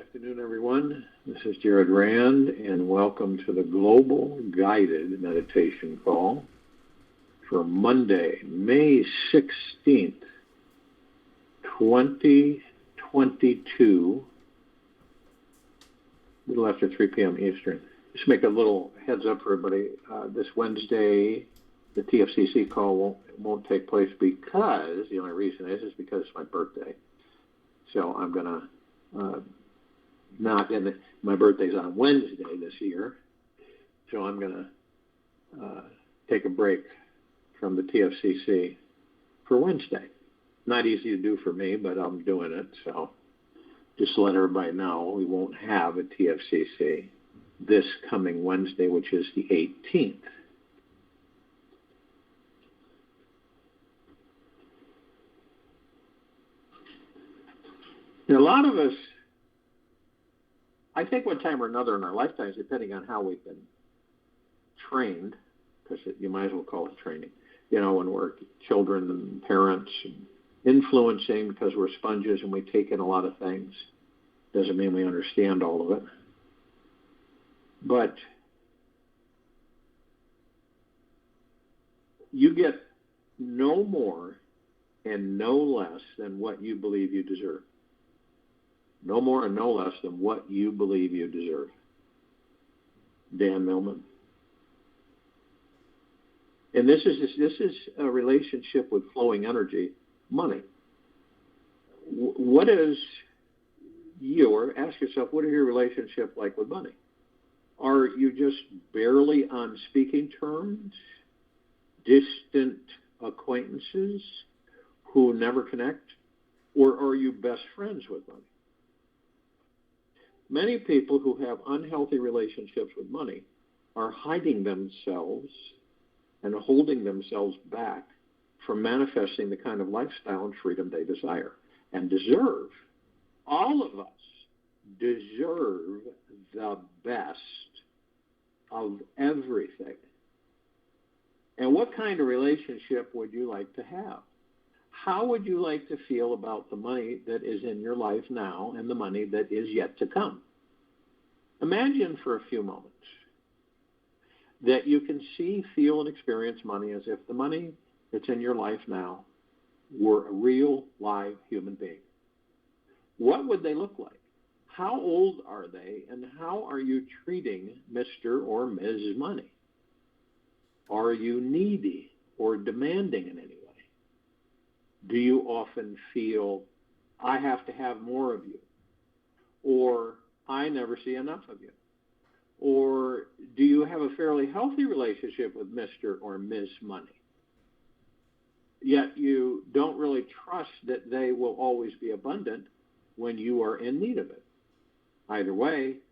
afternoon, everyone. This is Jared Rand, and welcome to the Global Guided Meditation Call for Monday, May 16th, 2022, a little after 3 p.m. Eastern. Just make a little heads up for everybody. This Wednesday, the TFCC call won't take place because, the only reason is because it's my birthday. So I'm going to my birthday's on Wednesday this year, so I'm going to take a break from the TFCC for Wednesday. Not easy to do for me, but I'm doing it, so just to let everybody know, we won't have a TFCC this coming Wednesday, which is the 18th. Now, a lot of us, I think one time or another in our lifetimes, depending on how we've been trained, because you might as well call it training, when we're children and parents, and influencing because we're sponges and we take in a lot of things. Doesn't mean we understand all of it. But you get no more and no less than what you believe you deserve. No more and no less than what you believe you deserve. Dan Millman. And this is a relationship with flowing energy, money. What is ask yourself, what is your relationship like with money? Are you just barely on speaking terms, distant acquaintances who never connect, or are you best friends with money? Many people who have unhealthy relationships with money are hiding themselves and holding themselves back from manifesting the kind of lifestyle and freedom they desire and deserve. All of us deserve the best of everything. And what kind of relationship would you like to have? How would you like to feel about the money that is in your life now and the money that is yet to come? Imagine for a few moments that you can see, feel, and experience money as if the money that's in your life now were a real, live human being. What would they look like? How old are they, and how are you treating Mr. or Ms. Money? Are you needy or demanding in any way? Do you often feel, I have to have more of you? Or, I never see enough of you? Or do you have a fairly healthy relationship with Mr. or Ms. Money? Yet you don't really trust that they will always be abundant when you are in need of it. Either way,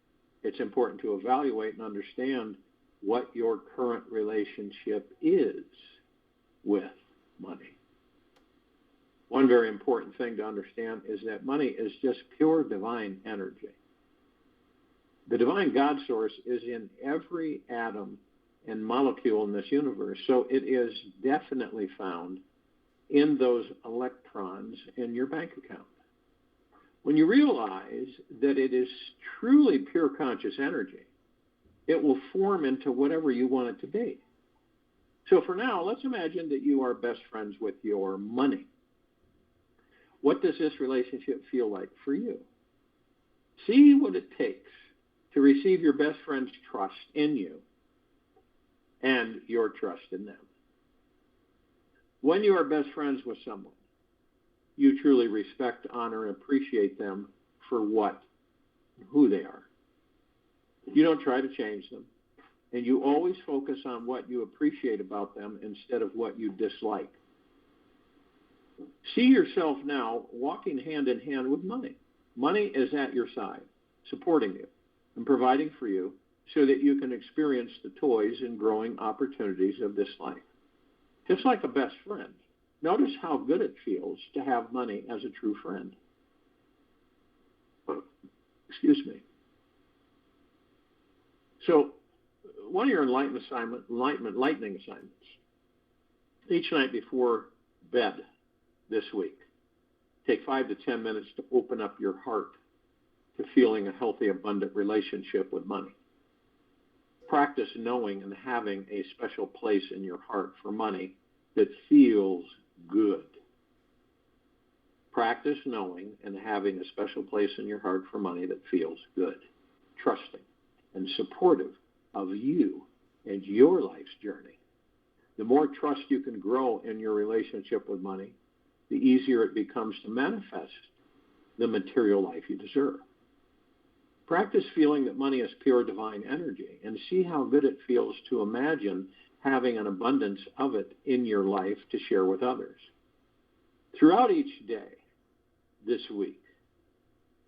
it's important to evaluate and understand what your current relationship is with money. One very important thing to understand is that money is just pure divine energy. The divine God source is in every atom and molecule in this universe, so it is definitely found in those electrons in your bank account. When you realize that it is truly pure conscious energy, it will form into whatever you want it to be. So for now, let's imagine that you are best friends with your money. What does this relationship feel like for you? See what it takes to receive your best friend's trust in you and your trust in them. When you are best friends with someone, you truly respect, honor, and appreciate them for who they are. You don't try to change them, and you always focus on what you appreciate about them instead of what you dislike. See yourself now walking hand in hand with money. Money is at your side, supporting you and providing for you so that you can experience the toys and growing opportunities of this life. Just like a best friend. Notice how good it feels to have money as a true friend. Excuse me. So, one of your lightning assignments, each night before bed this week, take 5 to 10 minutes to open up your heart, to feeling a healthy, abundant relationship with money. Practice knowing and having a special place in your heart for money that feels good. Practice knowing and having a special place in your heart for money that feels good, trusting, and supportive of you and your life's journey. The more trust you can grow in your relationship with money, the easier it becomes to manifest the material life you deserve. Practice feeling that money is pure divine energy and see how good it feels to imagine having an abundance of it in your life to share with others. Throughout each day this week,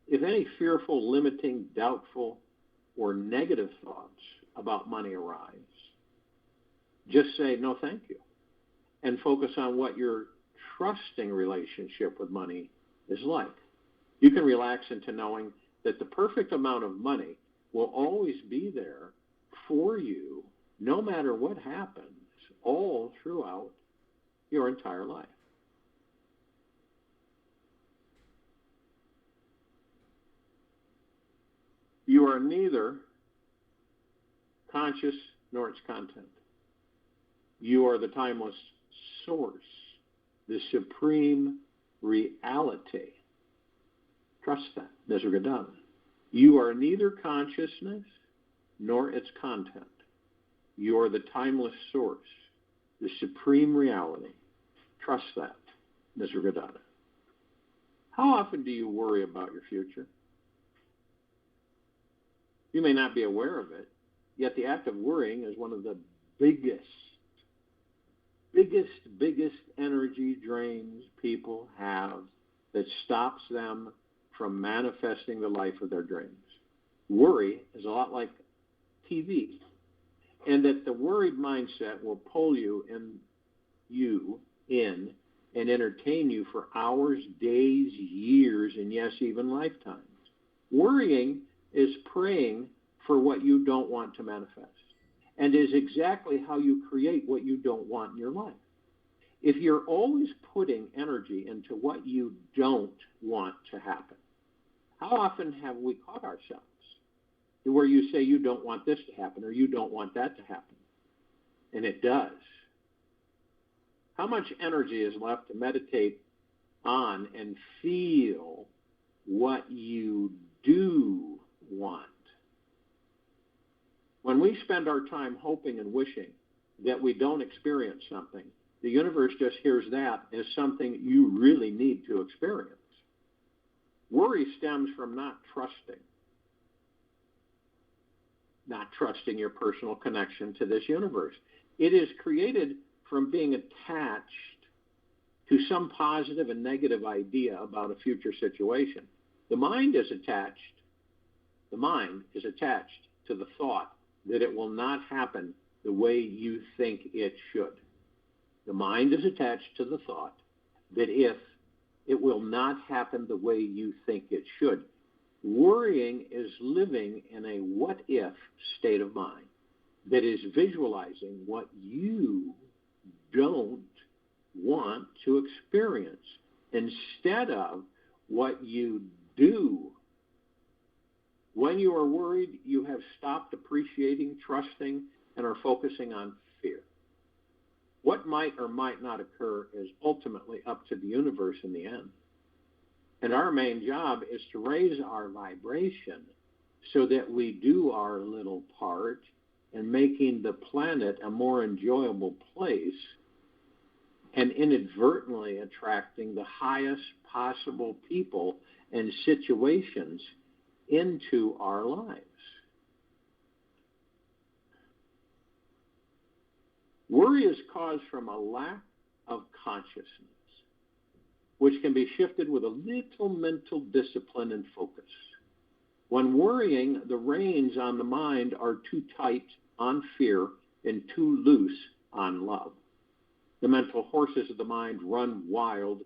if any fearful, limiting, doubtful, or negative thoughts about money arise, just say no thank you and focus on what your trusting relationship with money is like. You can relax into knowing that the perfect amount of money will always be there for you no matter what happens all throughout your entire life. You are neither conscious nor its content. You are the timeless source, the supreme reality. Trust that, Nisargadatta. You are neither consciousness nor its content. You are the timeless source, the supreme reality. Trust that, Nisargadatta. How often do you worry about your future? You may not be aware of it, yet the act of worrying is one of the biggest energy drains people have that stops them from manifesting the life of their dreams. Worry is a lot like TV, and that the worried mindset will pull you in and entertain you for hours, days, years, and yes, even lifetimes. Worrying is praying for what you don't want to manifest, and is exactly how you create what you don't want in your life. If you're always putting energy into what you don't want to happen, how often have we caught ourselves where you say you don't want this to happen or you don't want that to happen, and it does? How much energy is left to meditate on and feel what you do want? When we spend our time hoping and wishing that we don't experience something, the universe just hears that as something you really need to experience. Worry stems from not trusting your personal connection to this universe. It is created from being attached to some positive and negative idea about a future situation. The mind is attached to the thought that it will not happen the way you think it should. The mind is attached to the thought that if it will not happen the way you think it should. Worrying is living in a what-if state of mind that is visualizing what you don't want to experience instead of what you do. When you are worried, you have stopped appreciating, trusting, and are focusing on fear. What might or might not occur is ultimately up to the universe in the end. And our main job is to raise our vibration so that we do our little part in making the planet a more enjoyable place and inadvertently attracting the highest possible people and situations into our lives. Worry is caused from a lack of consciousness, which can be shifted with a little mental discipline and focus. When worrying, the reins on the mind are too tight on fear and too loose on love. The mental horses of the mind run wild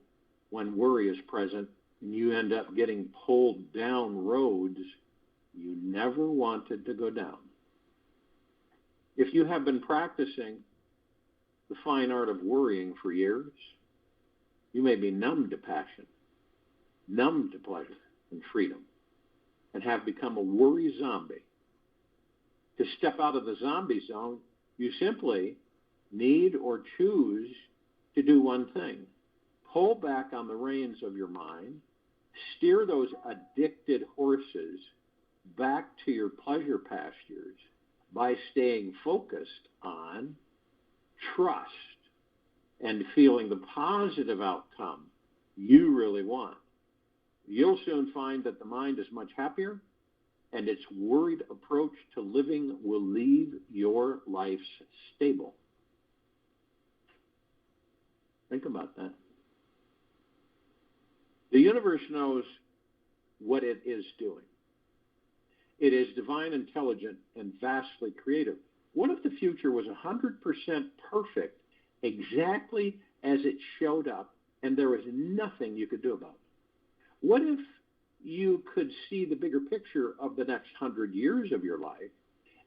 when worry is present, and you end up getting pulled down roads you never wanted to go down. If you have been practicing the fine art of worrying for years, you may be numb to passion, numb to pleasure and freedom, and and have become a worry zombie. To step out of the zombie zone, you simply need or choose to do one thing. Pull back on the reins of your mind, steer those addicted horses back to your pleasure pastures by staying focused on trust and feeling the positive outcome you really want. You'll soon find that the mind is much happier, and its worried approach to living will leave your life stable. Think about that. The universe knows what it is doing. It is divine, intelligent, and vastly creative. What if the future was 100% perfect, exactly as it showed up, and there was nothing you could do about it? What if you could see the bigger picture of the next 100 years of your life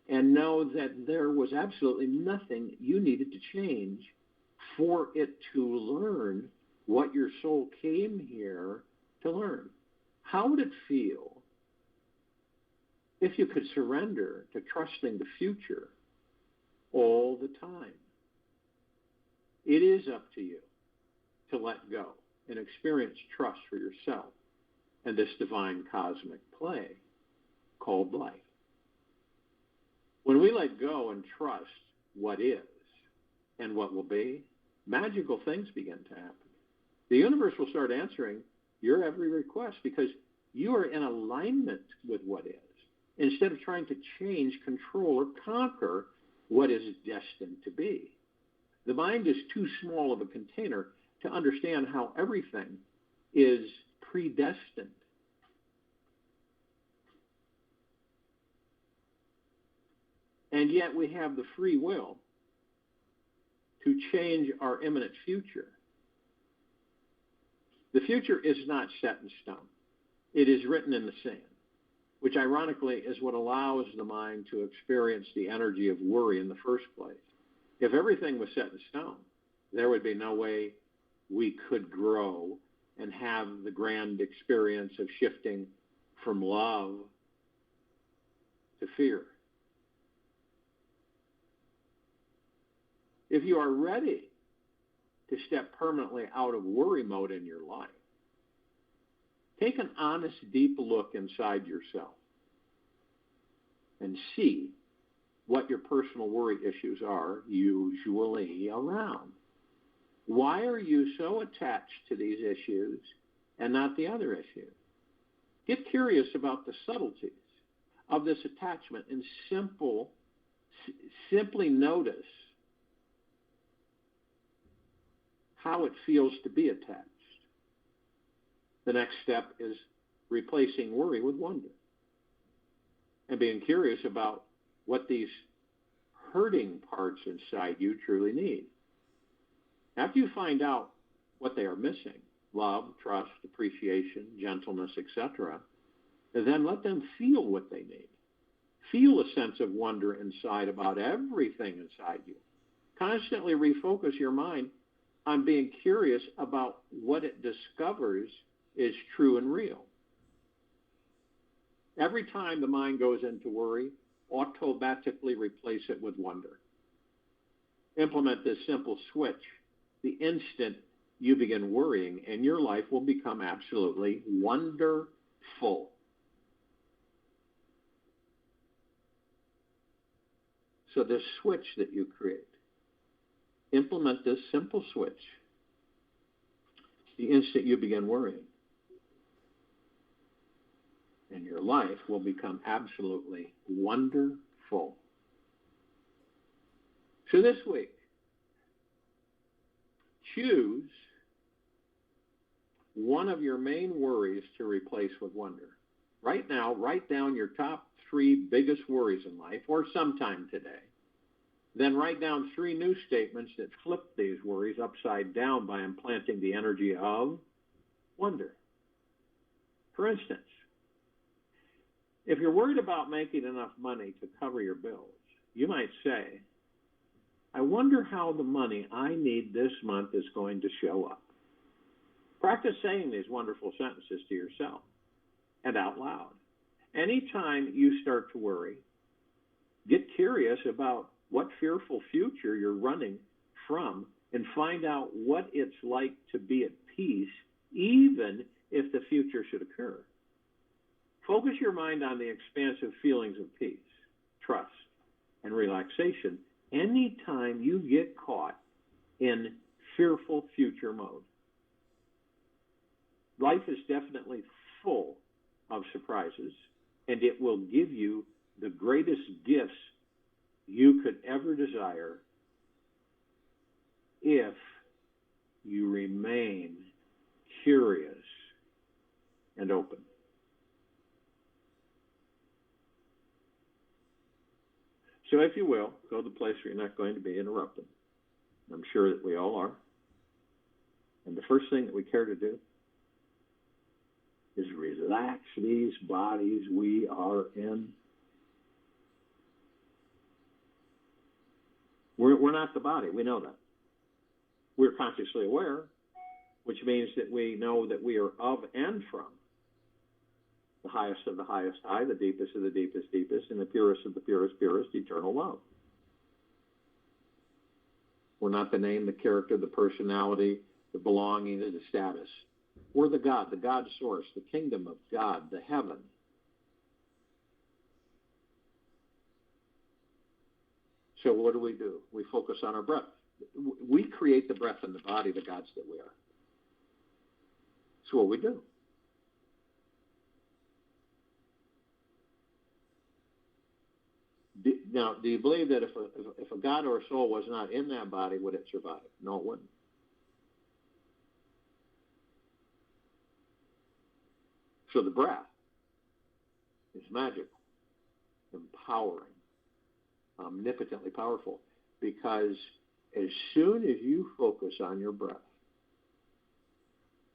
and know that there was absolutely nothing you needed to change for it to learn what your soul came here to learn? How would it feel if you could surrender to trusting the future all the time? It is up to you to let go and experience trust for yourself and this divine cosmic play called life. When we let go and trust what is and what will be, magical things begin to happen. The universe will start answering your every request because you are in alignment with what is, instead of trying to change, control, or conquer what is destined to be. The mind is too small of a container to understand how everything is predestined. And yet we have the free will to change our imminent future. The future is not set in stone. It is written in the sand, which ironically is what allows the mind to experience the energy of worry in the first place. If everything was set in stone, there would be no way we could grow and have the grand experience of shifting from love to fear. If you are ready to step permanently out of worry mode in your life, take an honest, deep look inside yourself and see what your personal worry issues are usually around. Why are you so attached to these issues and not the other issues? Get curious about the subtleties of this attachment and simply notice how it feels to be attached. The next step is replacing worry with wonder and being curious about what these hurting parts inside you truly need. After you find out what they are missing, love, trust, appreciation, gentleness, etc., then let them feel what they need. Feel a sense of wonder inside about everything inside you. Constantly refocus your mind on being curious about what it discovers is true and real. Every time the mind goes into worry, automatically replace it with wonder. Implement this simple switch the instant you begin worrying, and your life will become absolutely wonderful. So this switch that you create, implement this simple switch the instant you begin worrying, and your life will become absolutely wonderful. So this week, choose one of your main worries to replace with wonder. Right now, write down your top 3 biggest worries in life, or sometime today. Then write down 3 new statements that flip these worries upside down by implanting the energy of wonder. For instance, if you're worried about making enough money to cover your bills, you might say, I wonder how the money I need this month is going to show up. Practice saying these wonderful sentences to yourself and out loud. anytime you start to worry, get curious about what fearful future you're running from and find out what it's like to be at peace, even if the future should occur. Focus your mind on the expansive feelings of peace, trust, and relaxation anytime you get caught in fearful future mode. Life is definitely full of surprises, and it will give you the greatest gifts you could ever desire if you remain curious and open. So if you will, go to the place where you're not going to be interrupted. I'm sure that we all are. And the first thing that we care to do is relax these bodies we are in. We're not the body. We know that. We're consciously aware, which means that we know that we are of and from the highest of the highest high, the deepest of the deepest deepest, and the purest of the purest purest, eternal love. We're not the name, the character, the personality, the belonging, the status. We're the God source, the kingdom of God, the heaven. So what do? We focus on our breath. We create the breath in the body, the gods that we are. That's what we do. Now, do you believe that if a God or a soul was not in that body, would it survive? No, it wouldn't. So the breath is magical, empowering, omnipotently powerful, because as soon as you focus on your breath,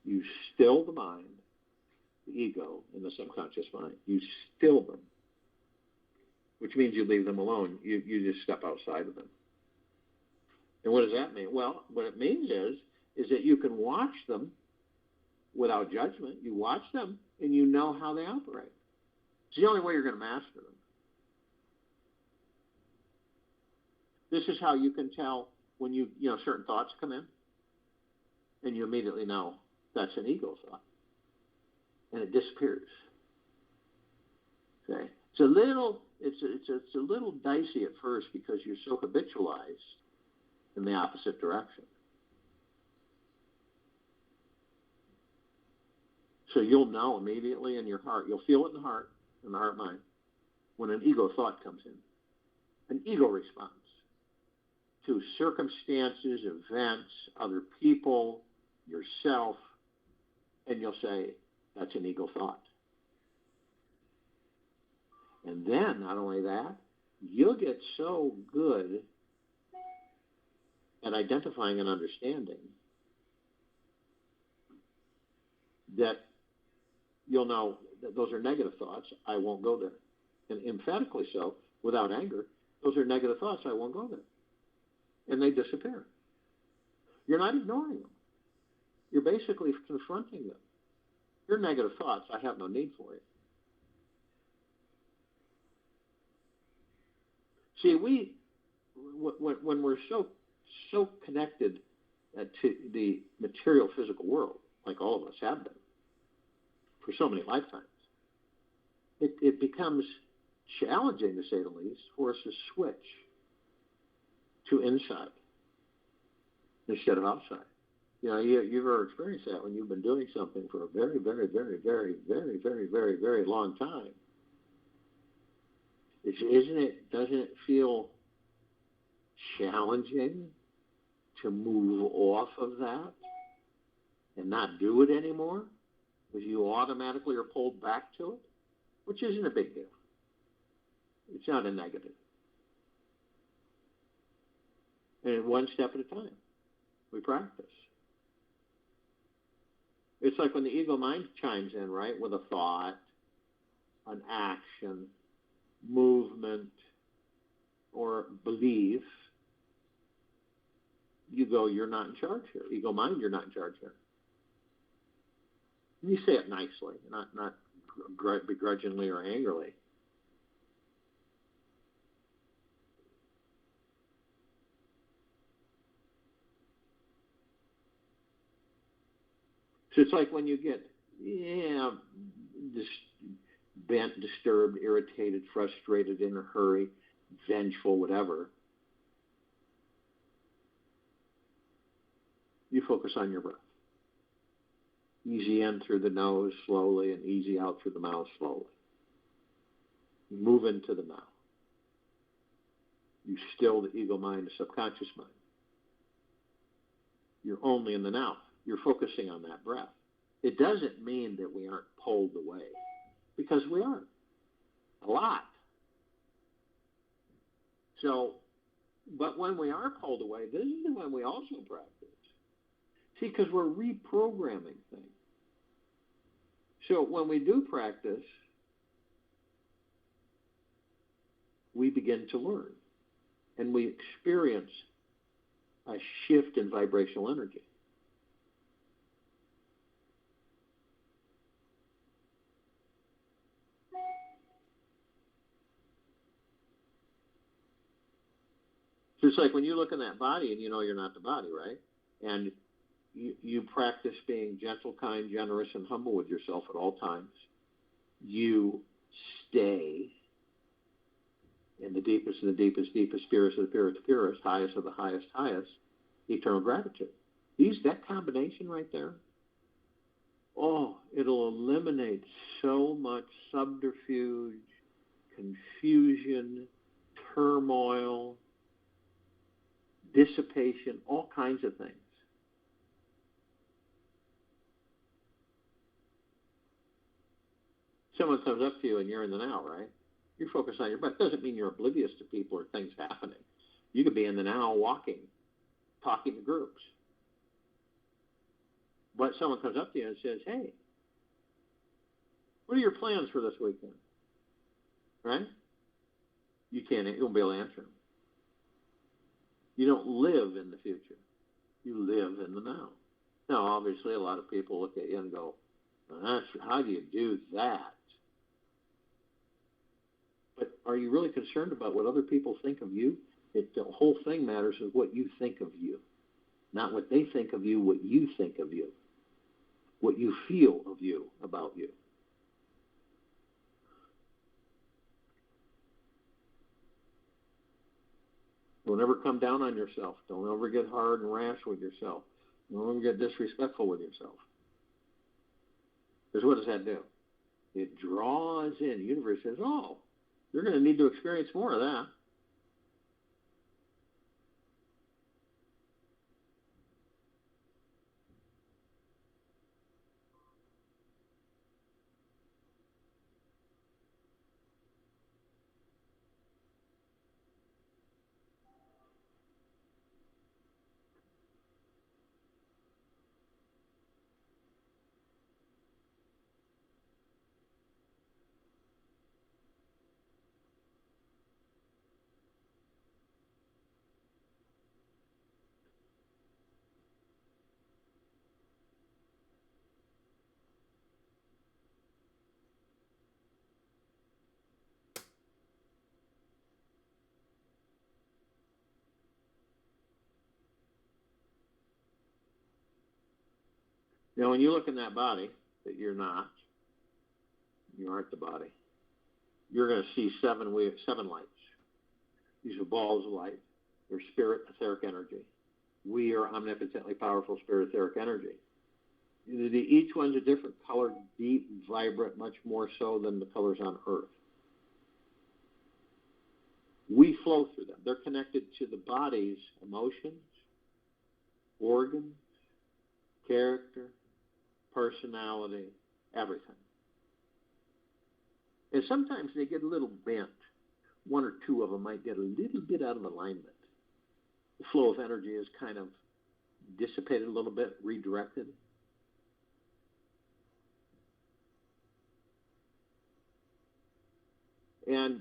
you still the mind, the ego, and the subconscious mind. You still them, which means you leave them alone. You just step outside of them. And what does that mean? Well, what it means is that you can watch them without judgment. You watch them, and you know how they operate. It's the only way you're going to master them. This is how you can tell when certain thoughts come in, and you immediately know that's an ego thought, and it disappears. Okay, it's a little dicey at first because you're so habitualized in the opposite direction. So you'll know immediately in your heart, you'll feel it in the heart mind, when an ego thought comes in. An ego response to circumstances, events, other people, yourself, and you'll say, that's an ego thought. And then, not only that, you'll get so good at identifying and understanding that you'll know that those are negative thoughts, I won't go there. And emphatically so, without anger, those are negative thoughts, I won't go there. And they disappear. You're not ignoring them. You're basically confronting them. Your negative thoughts, I have no need for you. See, when we're so connected to the material physical world, like all of us have been, for so many lifetimes, it becomes challenging, to say the least, for us to switch to inside instead of outside. You've ever experienced that when you've been doing something for a very, very, very, very, very, very, very, very long time. Doesn't it feel challenging to move off of that and not do it anymore? Because you automatically are pulled back to it, which isn't a big deal. It's not a negative. And one step at a time, we practice. It's like when the ego mind chimes in, right, with a thought, an action, movement, or belief, you go, you're not in charge here. Ego mind, you're not in charge here. And you say it nicely, not begrudgingly or angrily. So it's like when you get, bent, disturbed, irritated, frustrated, in a hurry, vengeful, whatever, you focus on your breath. Easy in through the nose slowly and easy out through the mouth slowly. Move into the now. You still the ego mind, the subconscious mind. You're only in the now. You're focusing on that breath. It doesn't mean that we aren't pulled away, because we are. A lot. So, but when we are pulled away, this is when we also practice. See, because we're reprogramming things. So when we do practice, we begin to learn. And we experience a shift in vibrational energy. So it's like when you look in that body and you know you're not the body, right? And you practice being gentle, kind, generous, and humble with yourself at all times. You stay in the deepest of the deepest, deepest, purest of the purest, purest, highest of the highest, highest, eternal gratitude. That combination right there, it'll eliminate so much subterfuge, confusion, turmoil, dissipation, all kinds of things. Someone comes up to you and you're in the now, right? You're focused on your breath. Doesn't mean you're oblivious to people or things happening. You could be in the now walking, talking to groups. But someone comes up to you and says, hey, what are your plans for this weekend? Right? You won't be able to answer them. You don't live in the future. You live in the now. Now, obviously, a lot of people look at you and go, how do you do that? But are you really concerned about what other people think of you? The whole thing matters is what you think of you. Not what they think of you, what you think of you. What you feel of you, about you. Don't ever come down on yourself. Don't ever get hard and rash with yourself. Don't ever get disrespectful with yourself. Because what does that do? It draws in. The universe says, you're going to need to experience more of that. Now, when you look in that body that you aren't the body, you're going to see seven lights. These are balls of light. They're spirit, etheric energy. We are omnipotently powerful spirit, etheric energy. Each one's a different color, deep, vibrant, much more so than the colors on Earth. We flow through them. They're connected to the body's emotions, organs, character, personality, everything. And sometimes they get a little bent. One or two of them might get a little bit out of alignment. The flow of energy is kind of dissipated a little bit, redirected. And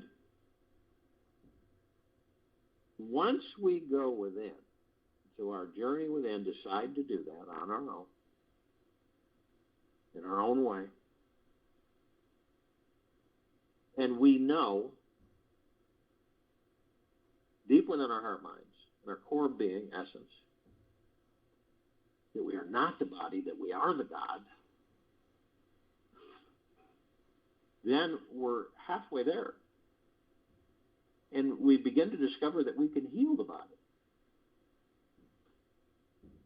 once we go within, to our journey within, decide to do that on our own, in our own way, And we know deep within our heart minds, in our core being, essence, that we are not the body, that we are the God, then we're halfway there. And we begin to discover that we can heal the body.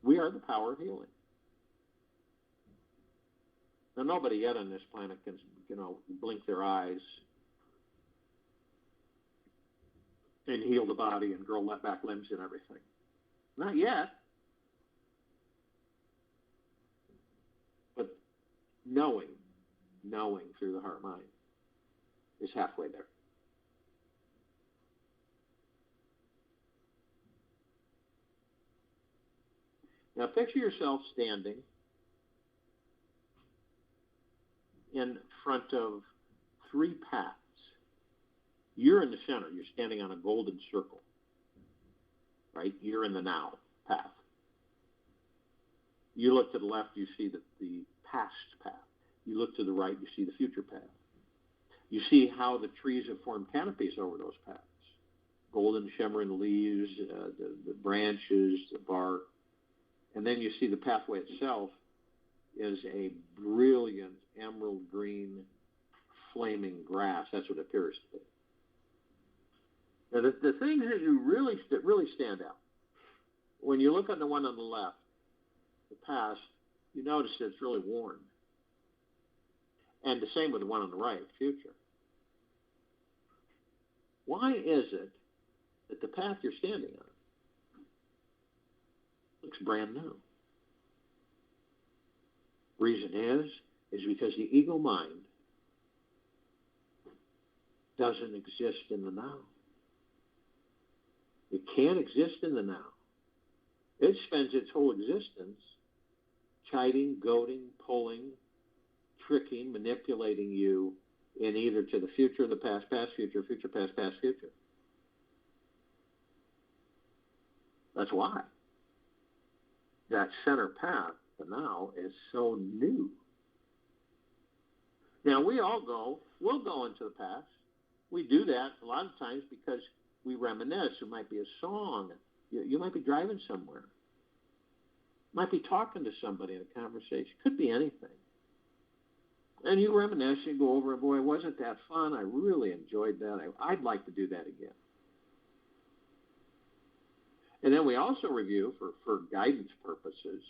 We are the power of healing. Now, nobody yet on this planet can, blink their eyes and heal the body and grow back limbs and everything. Not yet. But knowing through the heart mind is halfway there. Now picture yourself standing in front of 3 paths. You're in the center. You're standing on a golden circle, right? You're in the now path. You look to the left, you see the past path. You look to the right, you see the future path. You see how the trees have formed canopies over those paths. Golden shimmering leaves, the branches, the bark. And then you see the pathway itself is a brilliant emerald green flaming grass. That's what it appears to be. Now, the things that really stand out, when you look at the one on the left, the past, you notice that it's really worn. And the same with the one on the right, future. Why is it that the path you're standing on looks brand new? Reason is because the ego mind doesn't exist in the now. It can't exist in the now. It spends its whole existence chiding, goading, pulling, tricking, manipulating you in either to the future, the past, past, future, future, past, past, future. That's why that center path, the now, is so new. Now, we'll go into the past. We do that a lot of times because we reminisce. It might be a song. You might be driving somewhere. Might be talking to somebody in a conversation. Could be anything. And you reminisce, you go over, boy, wasn't that fun? I really enjoyed that. I'd like to do that again. And then we also review, for guidance purposes,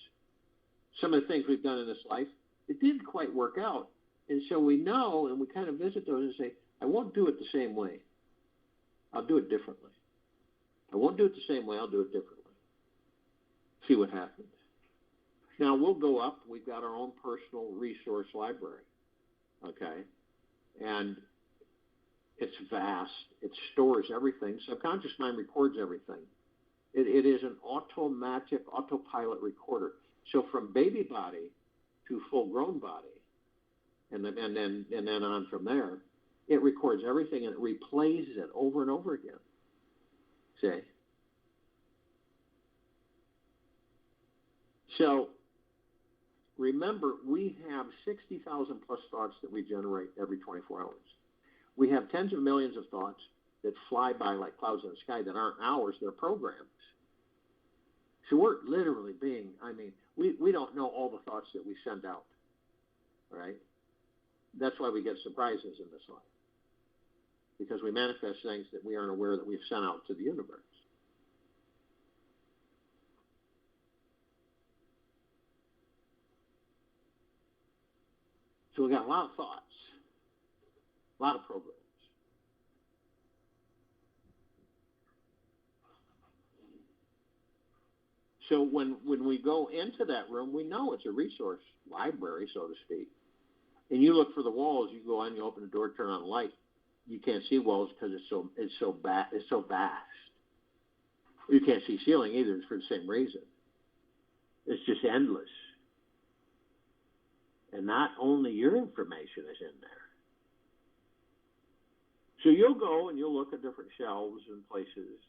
some of the things we've done in this life. It didn't quite work out. And so we know, and we kind of visit those and say, I won't do it the same way. I'll do it differently. I won't do it the same way. I'll do it differently. See what happens. Now, we'll go up. We've got our own personal resource library, okay? And it's vast. It stores everything. Subconscious mind records everything. It is an autopilot recorder. So from baby body to full-grown body, and then on from there, it records everything and it replays it over and over again. See? So remember, we have 60,000 plus thoughts that we generate every 24 hours. We have tens of millions of thoughts that fly by like clouds in the sky that aren't ours, they're programs. So we're literally we don't know all the thoughts that we send out, right? That's why we get surprises in this life, because we manifest things that we aren't aware that we've sent out to the universe. So we got a lot of thoughts, a lot of programs. So when we go into that room, we know it's a resource library, so to speak. And you look for the walls. You go in, you open the door, turn on the light. You can't see walls because it's so vast. You can't see ceiling either. It's for the same reason. It's just endless. And not only your information is in there. So you'll go and you'll look at different shelves and places.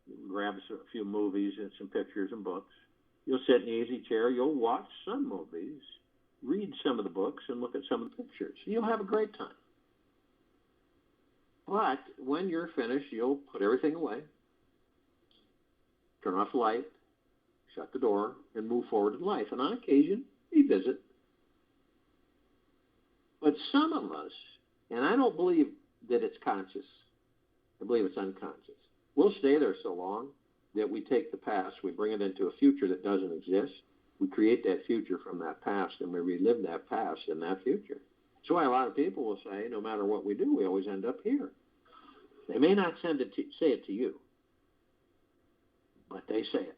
You'll grab a few movies and some pictures and books. You'll sit in the easy chair. You'll watch some movies, read some of the books, and look at some of the pictures. You'll have a great time. But when you're finished, you'll put everything away, turn off the light, shut the door, and move forward in life. And on occasion, revisit. But some of us, and I don't believe that it's conscious, I believe it's unconscious, we'll stay there so long that we take the past, we bring it into a future that doesn't exist. We create that future from that past, and we relive that past in that future. That's why a lot of people will say, no matter what we do, we always end up here. They may not say it to you, but they say it.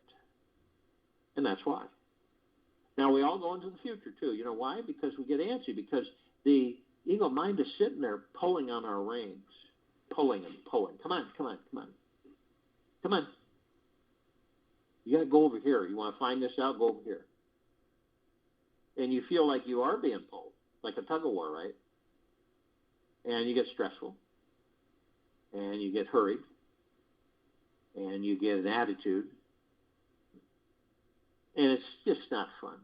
And that's why. Now, we all go into the future, too. You know why? Because we get antsy, because the ego mind is sitting there pulling on our reins, pulling and pulling. Come on, come on, come on. Come on. You got to go over here. You want to find this out? Go over here. And you feel like you are being pulled, like a tug of war, right? And you get stressful, and you get hurried, and you get an attitude, and it's just not fun.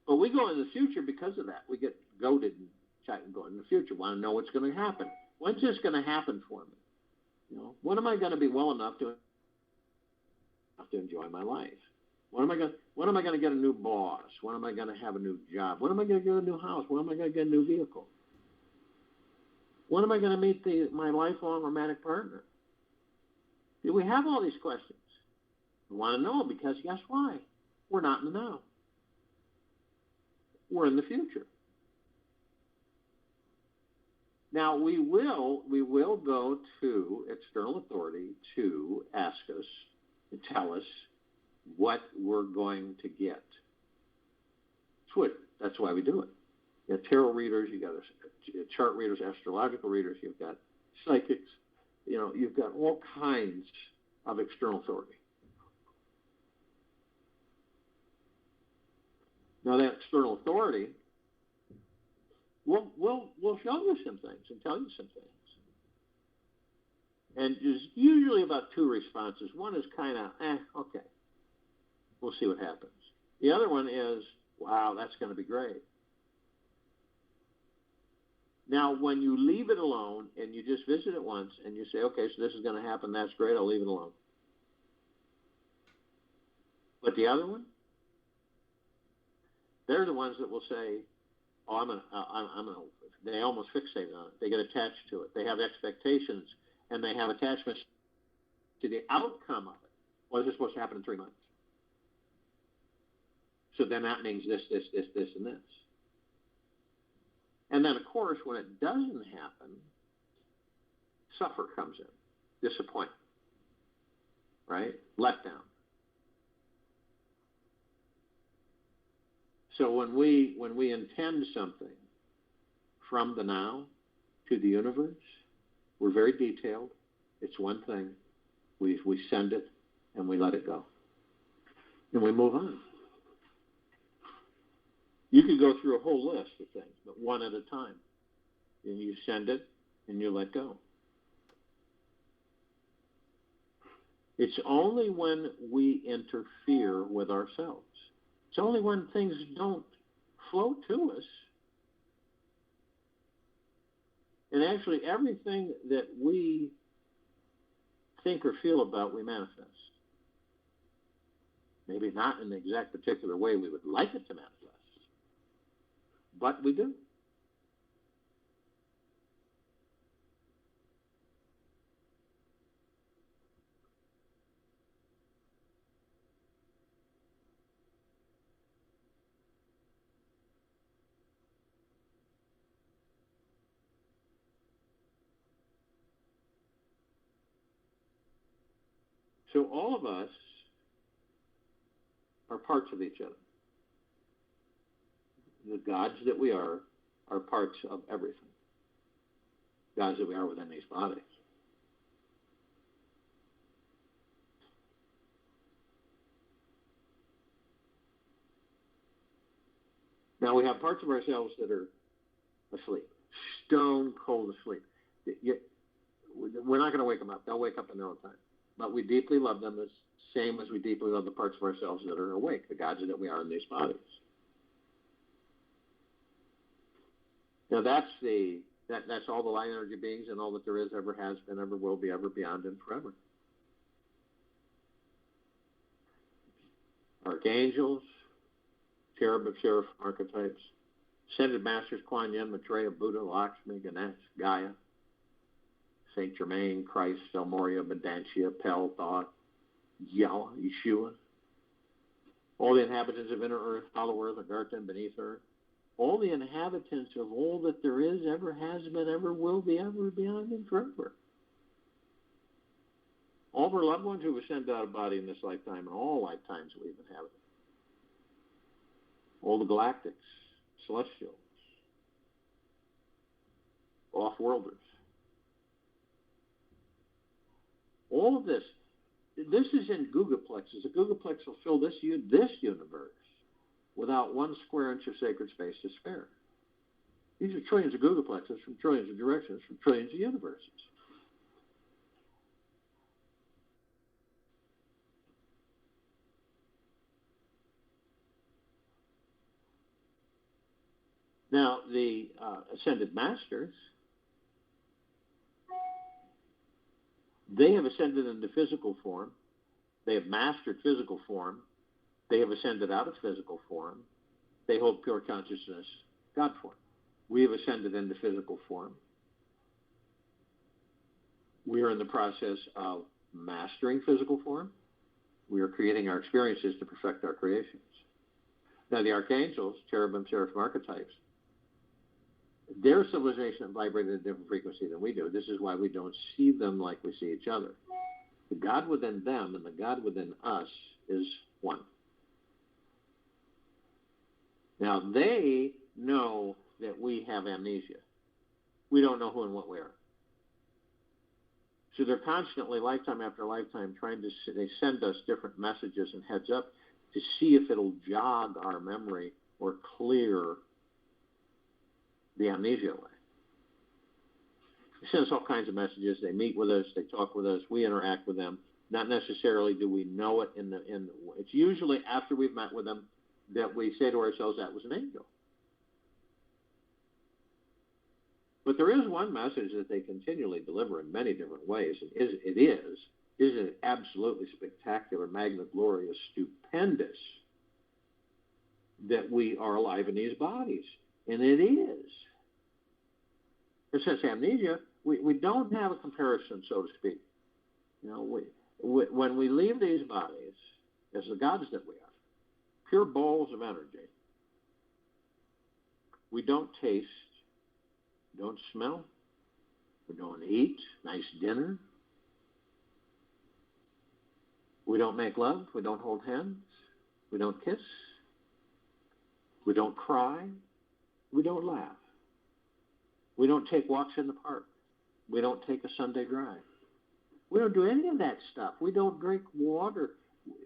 But we go in the future because of that. We get goaded and try to go in the future. Want to know what's going to happen? When's this going to happen for me? You know, when am I going to be well enough to enjoy my life? When am I going to get a new boss? When am I going to have a new job? When am I going to get a new house? When am I going to get a new vehicle? When am I going to meet my lifelong romantic partner? Do we have all these questions? We want to know because guess why? We're not in the now. We're in the future. Now, we will go to external authority to ask us, to tell us what we're going to get. That's why we do it. You got tarot readers, you got chart readers, astrological readers, you've got psychics, you've got all kinds of external authority. Now, that external authority will show you some things and tell you some things. And there's usually about two responses. One is kind of, okay, we'll see what happens. The other one is, wow, that's going to be great. Now, when you leave it alone and you just visit it once and you say, okay, so this is going to happen, that's great, I'll leave it alone. But the other one, they're the ones that will say, oh, they almost fixate on it. They get attached to it. They have expectations, and they have attachments to the outcome of it. Well, is this supposed to happen in 3 months? So then that means this, and this. And then, of course, when it doesn't happen, suffer comes in, disappointment, right? Letdown. So when we intend something from the now to the universe, we're very detailed. It's one thing. We send it and we let it go. And we move on. You could go through a whole list of things, but one at a time. And you send it and you let go. It's only when we interfere with ourselves. It's only when things don't flow to us. And actually, everything that we think or feel about, we manifest. Maybe not in the exact particular way we would like it to manifest, but we do. So all of us are parts of each other. The gods that we are parts of everything. Gods that we are within these bodies. Now we have parts of ourselves that are asleep, stone cold asleep. We're not going to wake them up. They'll wake up in their own time. But we deeply love them the same as we deeply love the parts of ourselves that are awake, the gods that we are in these bodies. Now that's the That's all the light energy beings and all that there is, ever has been, ever will be, ever, beyond, and forever. Archangels, cherubim, seraph archetypes, ascended masters, Kuan Yin, Maitreya, Buddha, Lakshmi, Ganesh, Gaia, Saint Germain, Christ, El Morya, Medantia, Pel, Thoth, Yahweh, Yeshua, all the inhabitants of inner earth, hollow earth, Agartha, and beneath earth, all the inhabitants of all that there is, ever has been, ever will be, ever, beyond, and forever. All of our loved ones who ascended out of body in this lifetime and all lifetimes we've inhabited. All the galactics, celestials, off-worlders. All of this is in Gugaplexes. A Gugaplex will fill this universe without 1 square inch of sacred space to spare. These are trillions of Gugaplexes from trillions of directions, from trillions of universes. Now, the ascended masters, they have ascended into physical form. They have mastered physical form. They have ascended out of physical form. They hold pure consciousness, God form. We have ascended into physical form. We are in the process of mastering physical form. We are creating our experiences to perfect our creations. Now, the archangels, cherubim, seraphim archetypes, their civilization vibrated at a different frequency than we do. This is why we don't see them like we see each other. The God within them and the God within us is one. Now, they know that we have amnesia. We don't know who and what we are. So they're constantly, lifetime after lifetime, they send us different messages and heads up to see if it'll jog our memory or clear the amnesia away. They send us all kinds of messages. They meet with us. They talk with us. We interact with them. Not necessarily do we know it it's usually after we've met with them that we say to ourselves, that was an angel. But there is one message that they continually deliver in many different ways, and it is an absolutely spectacular, magna glorious, stupendous that we are alive in these bodies. And it is. Since amnesia, we don't have a comparison, so to speak. You know, when we leave these bodies as the gods that we are, pure balls of energy, we don't taste, don't smell, we don't eat nice dinner, we don't make love, we don't hold hands, we don't kiss, we don't cry, we don't laugh. We don't take walks in the park. We don't take a Sunday drive. We don't do any of that stuff. We don't drink water.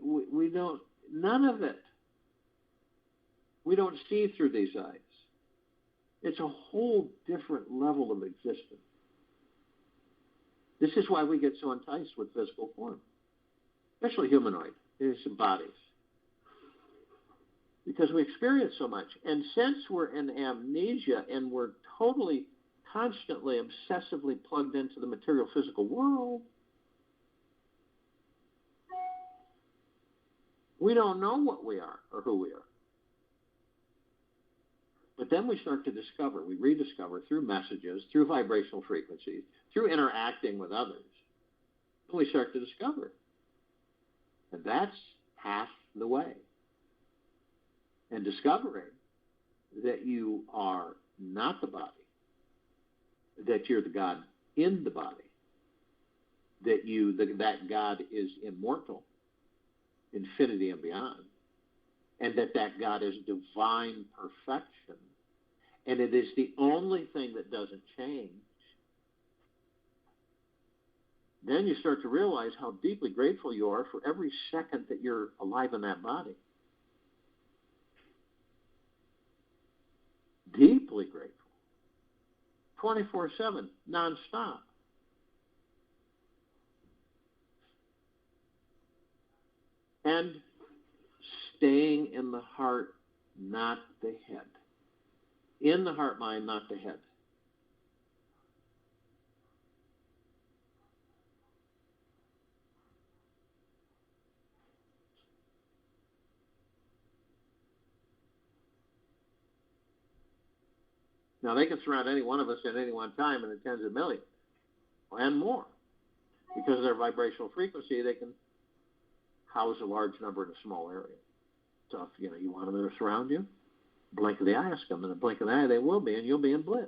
We don't, none of it. We don't see through these eyes. It's a whole different level of existence. This is why we get so enticed with physical form, especially humanoid, these bodies. Because we experience so much. And since we're in amnesia and we're totally, constantly, obsessively plugged into the material physical world, we don't know what we are or who we are. But then we start to discover, we rediscover through messages, through vibrational frequencies, through interacting with others, and we start to discover. And that's half the way. And discovering that you are not the body, that you're the God in the body, that God is immortal, infinity and beyond, and that God is divine perfection, and it is the only thing that doesn't change, then you start to realize how deeply grateful you are for every second that you're alive in that body. Deeply grateful. 24/7, nonstop. And staying in the heart, not the head. In the heart mind, not the head. Now, they can surround any one of us at any one time in the tens of millions and more. Because of their vibrational frequency, they can house a large number in a small area. So if you want them to surround you, blink of the eye, ask them. In a blink of the eye, they will be, and you'll be in bliss.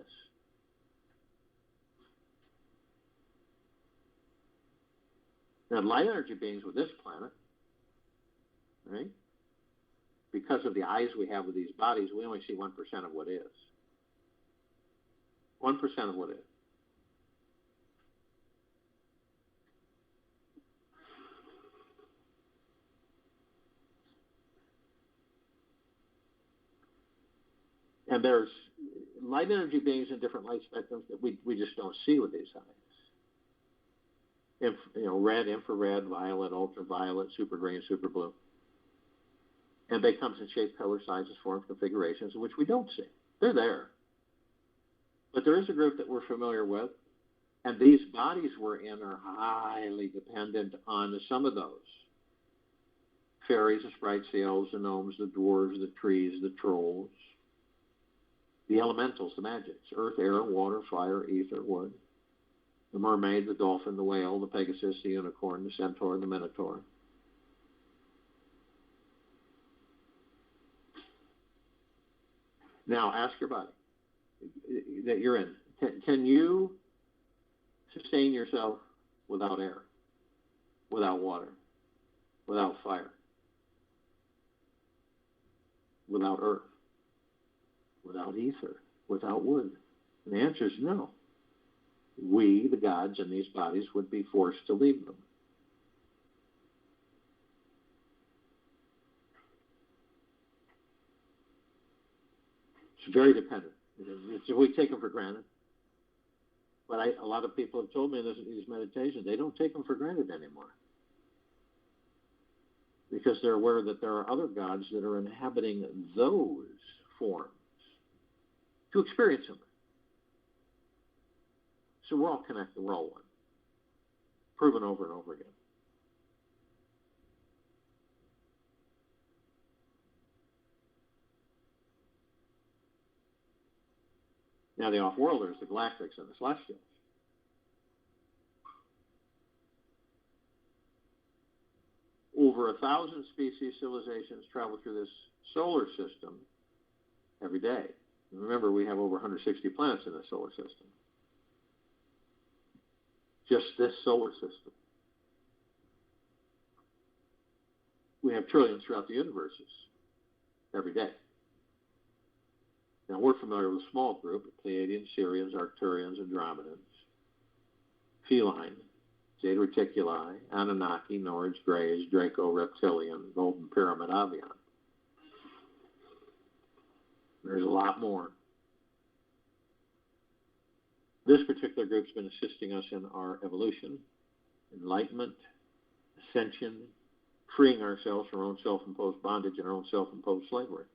Now, light energy beings with this planet, right? Because of the eyes we have with these bodies, we only see 1% of what is. 1% of what is. And there's light energy beings in different light spectrums that we just don't see with these eyes. Red, infrared, violet, ultraviolet, super green, super blue. And they come in shape, color, sizes, forms, configurations, which we don't see. They're there. But there is a group that we're familiar with, and these bodies we're in are highly dependent on some of those. Fairies, the sprites, the elves, the gnomes, the dwarves, the trees, the trolls, the elementals, the magics, earth, air, water, fire, ether, wood, the mermaid, the dolphin, the whale, the pegasus, the unicorn, the centaur, the minotaur. Now, ask your body that you're in. Can you sustain yourself without air, without water, without fire, without earth, without ether, without wood? And the answer is no. We, the gods in these bodies, would be forced to leave them. It's very dependent. We take them for granted. But a lot of people have told me in these meditations, they don't take them for granted anymore. Because they're aware that there are other gods that are inhabiting those forms to experience them. So we're all connected, we're all one. Proven over and over again. Now the off-worlders, the galactics and the celestials. Over 1,000 species, civilizations travel through this solar system every day. And remember, we have over 160 planets in the solar system. Just this solar system. We have trillions throughout the universes every day. Now, we're familiar with a small group, Pleiadians, Sirians, Arcturians, Andromedans, Feline, Zeta Reticuli, Anunnaki, Nords, Greys, Draco, Reptilian, Golden Pyramid, Avian. There's a lot more. This particular group's been assisting us in our evolution, enlightenment, ascension, freeing ourselves from our own self-imposed bondage and our own self-imposed slavery.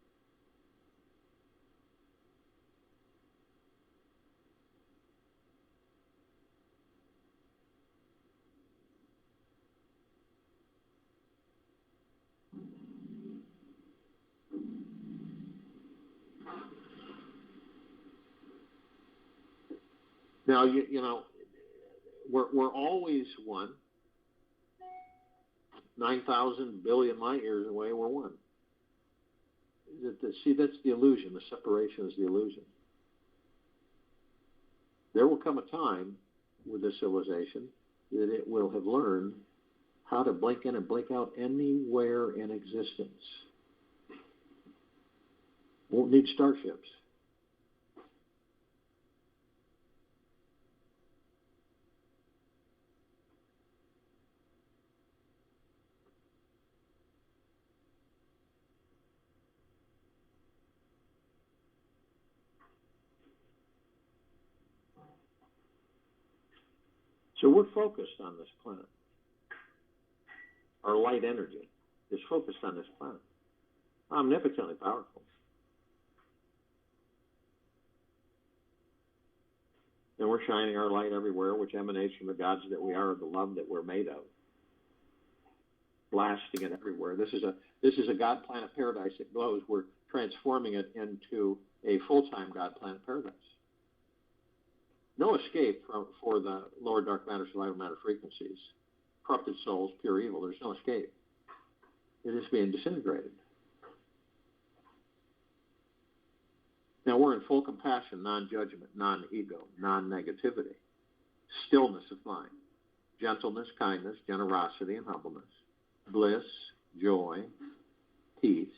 Now, we're always one. 9,000 billion light years away, we're one. See, that's the illusion. The separation is the illusion. There will come a time with this civilization that it will have learned how to blink in and blink out anywhere in existence. Won't need starships. So we're focused on this planet. Our light energy is focused on this planet. Omnipotently powerful. And we're shining our light everywhere, which emanates from the gods that we are, the love that we're made of. Blasting it everywhere. This is a God planet paradise that glows. We're transforming it into a full-time God planet paradise. No escape for the lower dark matter, survival matter frequencies. Corrupted souls, pure evil. There's no escape. It is being disintegrated. Now we're in full compassion, non-judgment, non-ego, non-negativity, stillness of mind, gentleness, kindness, generosity, and humbleness, bliss, joy, peace,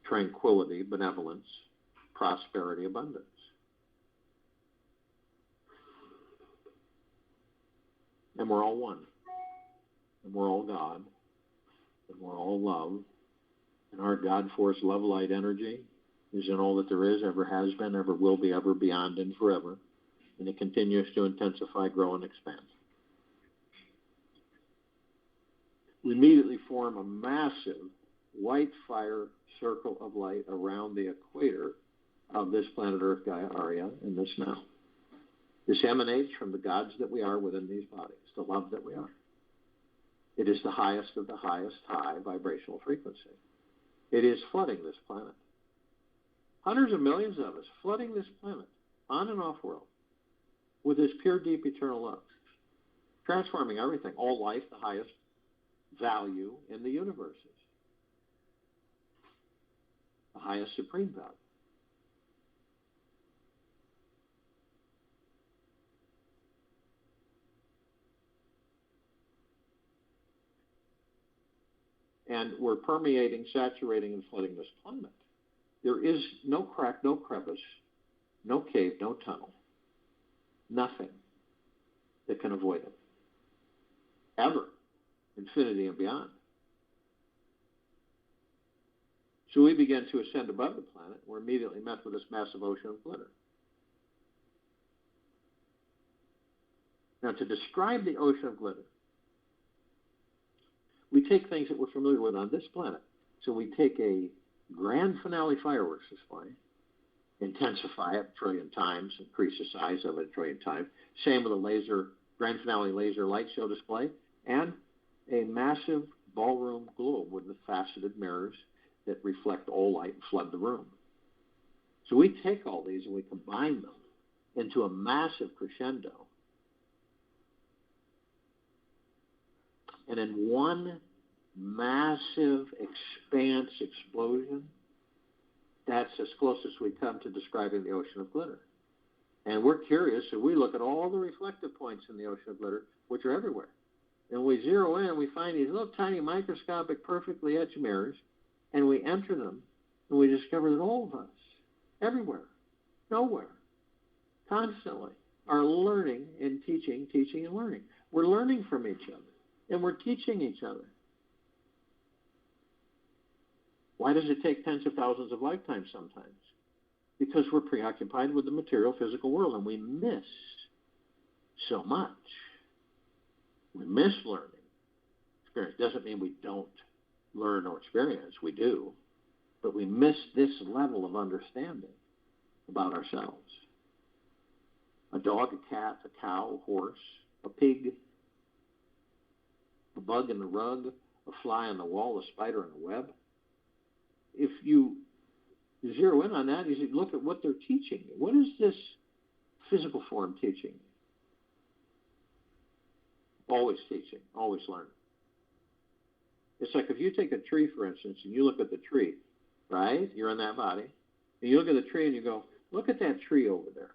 tranquility, benevolence, prosperity, abundance. And we're all one. And we're all God. And we're all love. And our God force, love, light, energy is in all that there is, ever has been, ever will be, ever beyond, and forever. And it continues to intensify, grow, and expand. We immediately form a massive white fire circle of light around the equator of this planet Earth, Gaia, Arya, in this now. This emanates from the gods that we are within these bodies, the love that we are. It is the highest of the highest high vibrational frequency. It is flooding this planet. Hundreds of millions of us flooding this planet, on and off world, with this pure, deep, eternal love. Transforming everything, all life, the highest value in the universes. The highest supreme value. And we're permeating, saturating, and flooding this planet. There is no crack, no crevice, no cave, no tunnel, nothing that can avoid it. Ever. Infinity and beyond. So we begin to ascend above the planet. We're immediately met with this massive ocean of glitter. Now, to describe the ocean of glitter, we take things that we're familiar with on this planet. So we take a grand finale fireworks display, intensify it a trillion times, increase the size of it a trillion times. Same with a grand finale laser light show display, and a massive ballroom globe with the faceted mirrors that reflect all light and flood the room. So we take all these and we combine them into a massive crescendo. And in one massive expanse explosion, that's as close as we come to describing the ocean of glitter. And we're curious, so we look at all the reflective points in the ocean of glitter, which are everywhere. And we zero in and we find these little tiny microscopic, perfectly etched mirrors, and we enter them, and we discover that all of us, everywhere, nowhere, constantly, are learning and teaching and learning. We're learning from each other. And we're teaching each other. Why does it take tens of thousands of lifetimes sometimes? Because we're preoccupied with the material, physical world, and we miss so much. We miss learning. Experience doesn't mean we don't learn or experience. We do. But we miss this level of understanding about ourselves. A dog, a cat, a cow, a horse, a pig, a bug in the rug, a fly on the wall, a spider in the web. If you zero in on that, you look at what they're teaching you. What is this physical form teaching you? Always teaching, always learning. It's like if you take a tree, for instance, and you look at the tree, right? You're in that body. And you look at the tree and you go, look at that tree over there.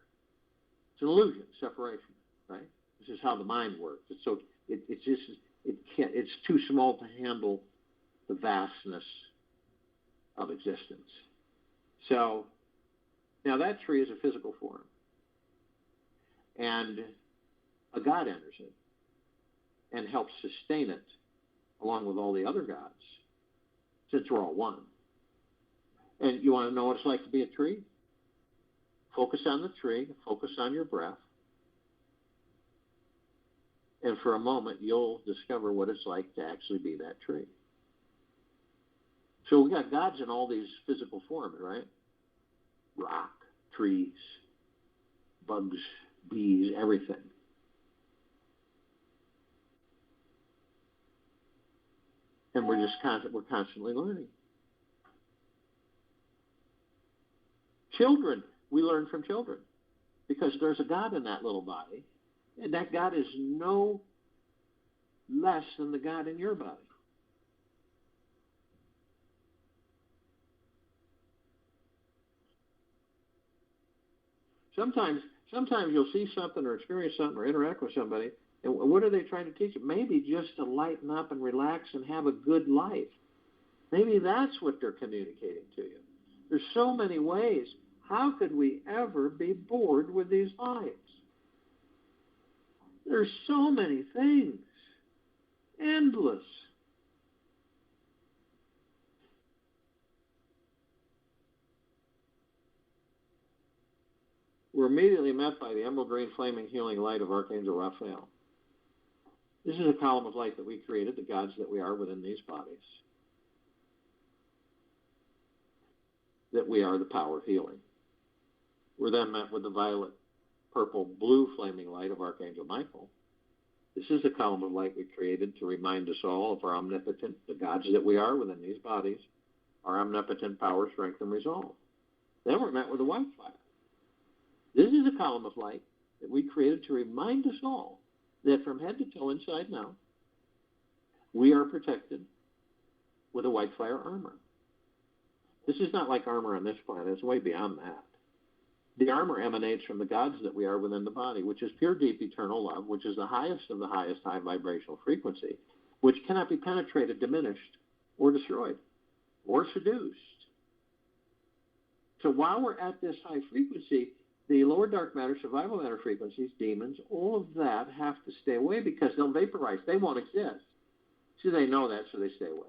It's an illusion, separation, right? This is how the mind works. It's too small to handle the vastness of existence. So now that tree is a physical form. And a God enters it and helps sustain it along with all the other gods, since we're all one. And you want to know what it's like to be a tree? Focus on the tree, focus on your breath, and for a moment, you'll discover what it's like to actually be that tree. So we got gods in all these physical forms, right? Rock, trees, bugs, bees, everything. And we're constantly learning. Children we learn from children, because there's a God in that little body, and that God is no less than the God in your body. Sometimes you'll see something or experience something or interact with somebody, and what are they trying to teach you? Maybe just to lighten up and relax and have a good life. Maybe that's what they're communicating to you. There's so many ways. How could we ever be bored with these lives? There's so many things. Endless. We're immediately met by the emerald green flaming healing light of Archangel Raphael. This is a column of light that we created, the gods that we are within these bodies. That we are the power of healing. We're then met with the violet, purple, blue flaming light of Archangel Michael. This is a column of light we created to remind us all of our omnipotent, the gods that we are within these bodies, our omnipotent power, strength, and resolve. Then we're met with the white fire. This is a column of light that we created to remind us all that from head to toe, inside and out, we are protected with a white fire armor. This is not like armor on this planet. It's way beyond that. The armor emanates from the gods that we are within the body, which is pure, deep, eternal love, which is the highest of the highest high vibrational frequency, which cannot be penetrated, diminished, or destroyed, or seduced. So while we're at this high frequency, the lower dark matter, survival matter frequencies, demons, all of that have to stay away because they'll vaporize. They won't exist. So they know that, so they stay away.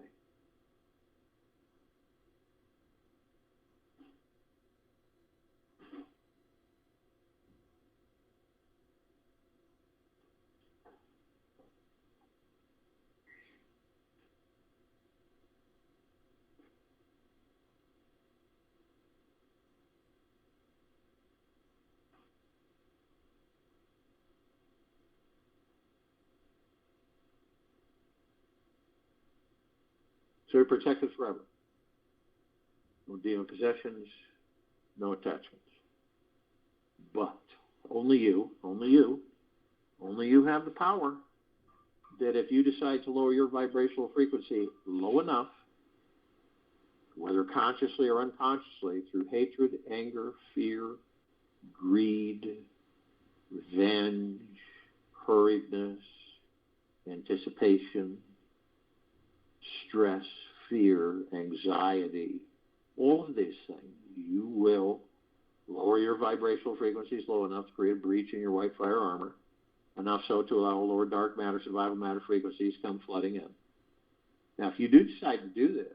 So you're protected forever. No demon possessions, no attachments. But only you have the power that if you decide to lower your vibrational frequency low enough, whether consciously or unconsciously, through hatred, anger, fear, greed, revenge, hurriedness, anticipation, stress, fear, anxiety, all of these things, you will lower your vibrational frequencies low enough to create a breach in your white fire armor, enough so to allow lower dark matter, survival matter frequencies come flooding in. Now, if you do decide to do this,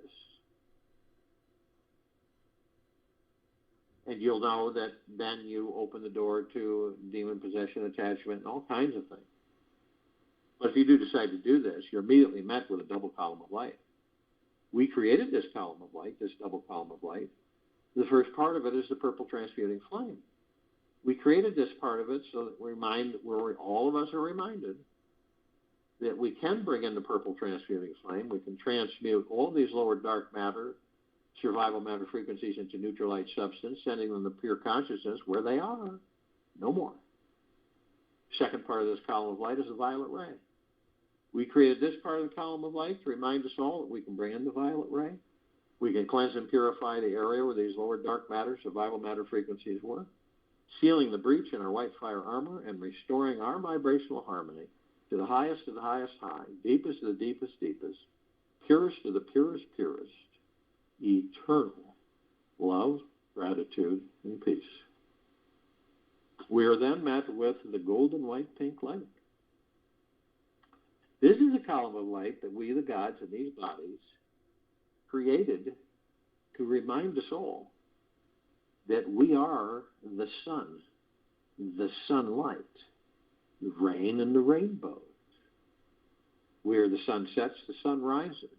and you'll know that then you open the door to demon possession, attachment, and all kinds of things. But if you do decide to do this, you're immediately met with a double column of light. We created this column of light, this double column of light. The first part of it is the purple transmuting flame. We created this part of it so that all of us are reminded that we can bring in the purple transmuting flame. We can transmute all these lower dark matter, survival matter frequencies into neutral light substance, sending them to pure consciousness where they are, no more. Second part of this column of light is the violet ray. We created this part of the column of light to remind us all that we can bring in the violet ray. We can cleanse and purify the area where these lower dark matter, survival matter frequencies were, sealing the breach in our white fire armor and restoring our vibrational harmony to the highest of the highest high, deepest of the deepest deepest, purest of the purest purest, eternal love, gratitude, and peace. We are then met with the golden white pink light. This is a column of light that we, the gods in these bodies, created to remind us all that we are the sun, the sunlight, the rain and the rainbows. Where the sun sets, the sun rises.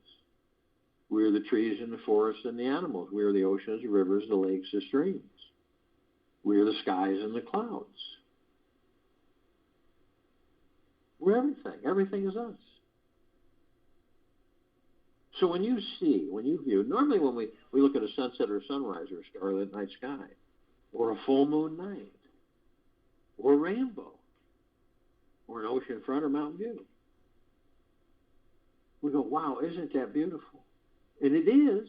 We are the trees and the forests and the animals. We are the oceans, the rivers, the lakes, the streams. We are the skies and the clouds. We're everything. Everything is us. So when you view, normally when we look at a sunset or a sunrise or a starlit night sky, or a full moon night, or a rainbow, or an ocean front or mountain view. We go, wow, isn't that beautiful? And it is,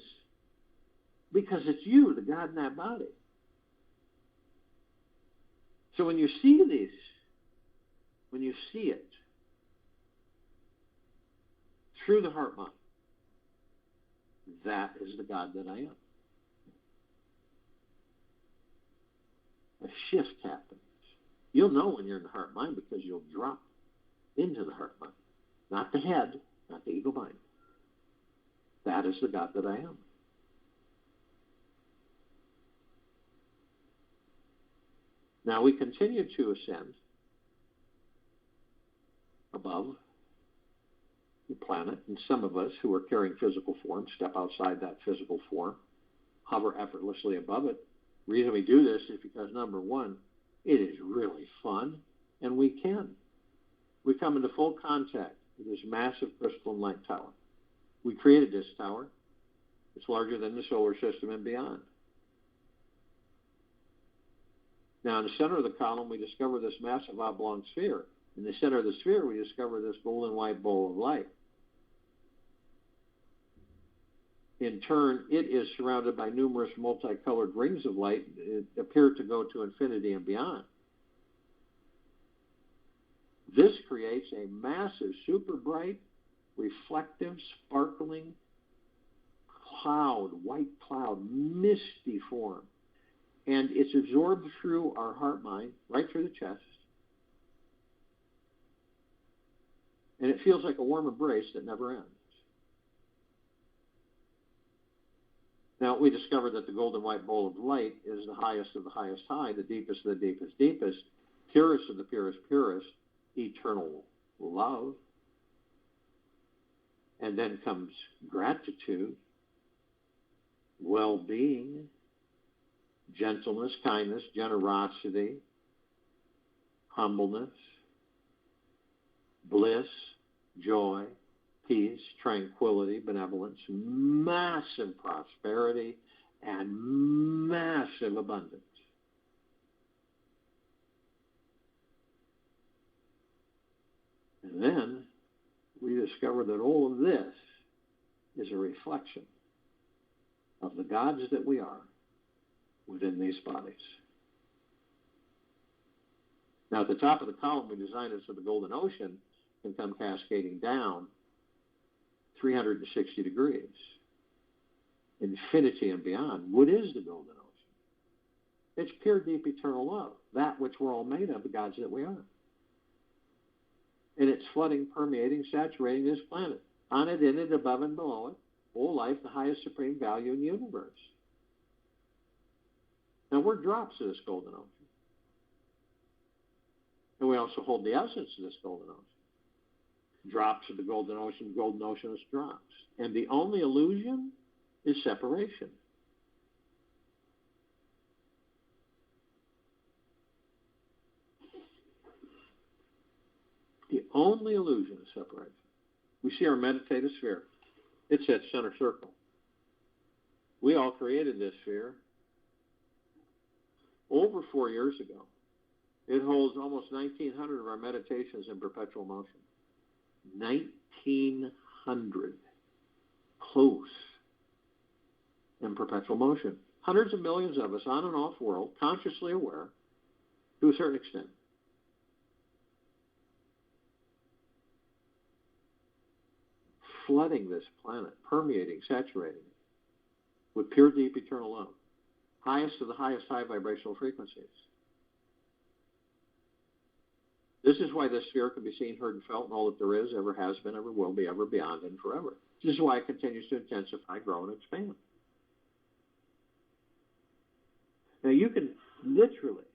because it's you, the God in that body. So when you see these, when you see it through the heart mind, that is the God that I am. A shift happens. You'll know when you're in the heart mind because you'll drop into the heart mind. Not the head, not the ego mind. That is the God that I am. Now we continue to ascend above the planet, and some of us who are carrying physical form step outside that physical form, hover effortlessly above it. The reason we do this is because, number one, it is really fun, and we can. We come into full contact with this massive crystalline light tower. We created this tower. It's larger than the solar system and beyond. Now, in the center of the column, we discover this massive oblong sphere. In the center of the sphere, we discover this golden white bowl of light. In turn, it is surrounded by numerous multicolored rings of light that appear to go to infinity and beyond. This creates a massive, super bright, reflective, sparkling cloud, white cloud, misty form. And it's absorbed through our heart mind, right through the chest. And it feels like a warm embrace that never ends. Now, we discovered that the golden white bowl of light is the highest of the highest high, the deepest of the deepest deepest, purest of the purest purest, eternal love. And then comes gratitude, well-being, gentleness, kindness, generosity, humbleness, bliss, joy, peace, tranquility, benevolence, massive prosperity, and massive abundance. And then we discover that all of this is a reflection of the gods that we are within these bodies. Now, at the top of the column, we designed it so the golden ocean can come cascading down 360 degrees, infinity and beyond. What is the golden ocean? It's pure, deep, eternal love, that which we're all made of, the gods that we are. And it's flooding, permeating, saturating this planet. On it, in it, above and below it, all life, the highest supreme value in the universe. Now, we're drops of this golden ocean. And we also hold the essence of this golden ocean. Drops of the golden ocean is drops. And the only illusion is separation. The only illusion is separation. We see our meditative sphere. It's that center circle. We all created this sphere over 4 years ago. It holds almost 1,900 of our meditations in perpetual motion. 1,900 close in perpetual motion. Hundreds of millions of us on and off world, consciously aware to a certain extent. Flooding this planet, permeating, saturating it with pure, deep, eternal love. Highest of the highest high vibrational frequencies. This is why this sphere can be seen, heard, and felt, and all that there is, ever has been, ever will be, ever beyond, and forever. This is why it continues to intensify, grow, and expand. Now, you can literally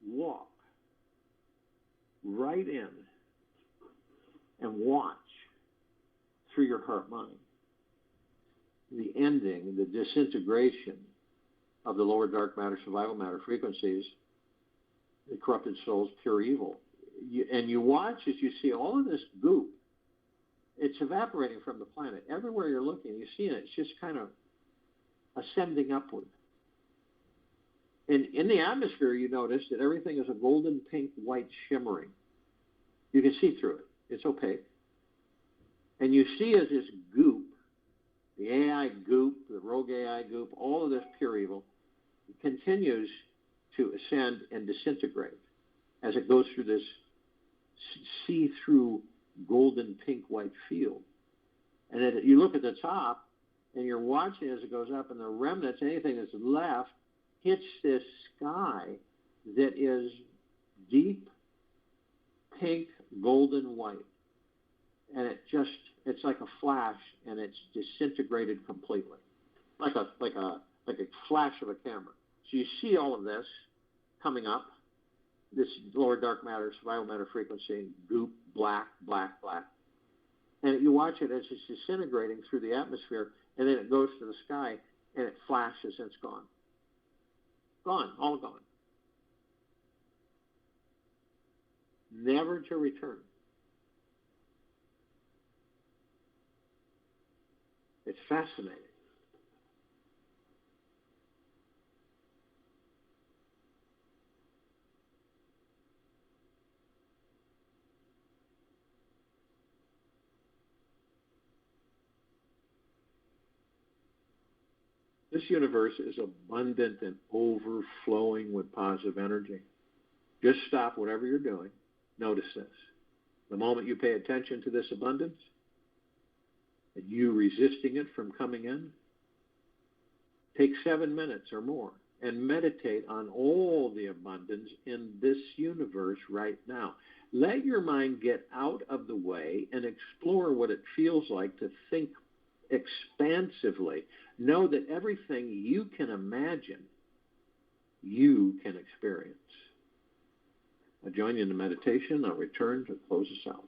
walk right in and watch through your heart mind the ending, the disintegration of the lower dark matter, survival matter frequencies, the corrupted soul's pure evil. And you watch as you see all of this goop. It's evaporating from the planet. Everywhere you're looking, you see it. It's just kind of ascending upward. And in the atmosphere, you notice that everything is a golden, pink, white shimmering. You can see through it. It's opaque. And you see as this goop, the AI goop, the rogue AI goop, all of this pure evil, continues to ascend and disintegrate as it goes through this see-through golden, pink, white field. And then you look at the top, and you're watching as it goes up, and the remnants, anything that's left, hits this sky that is deep pink, golden, white. And it's like a flash, and it's disintegrated completely, like a flash of a camera. So you see all of this coming up, this lower dark matter, survival matter frequency, goop, black, black, black. And you watch it as it's disintegrating through the atmosphere, and then it goes to the sky, and it flashes, and it's gone. Gone, all gone. Never to return. It's fascinating. This universe is abundant and overflowing with positive energy. Just stop whatever you're doing. Notice this. The moment you pay attention to this abundance, and you resisting it from coming in, take 7 minutes or more and meditate on all the abundance in this universe right now. Let your mind get out of the way and explore what it feels like to think expansively. Know that everything you can imagine, you can experience. I'll join you in the meditation. I'll return to close us out.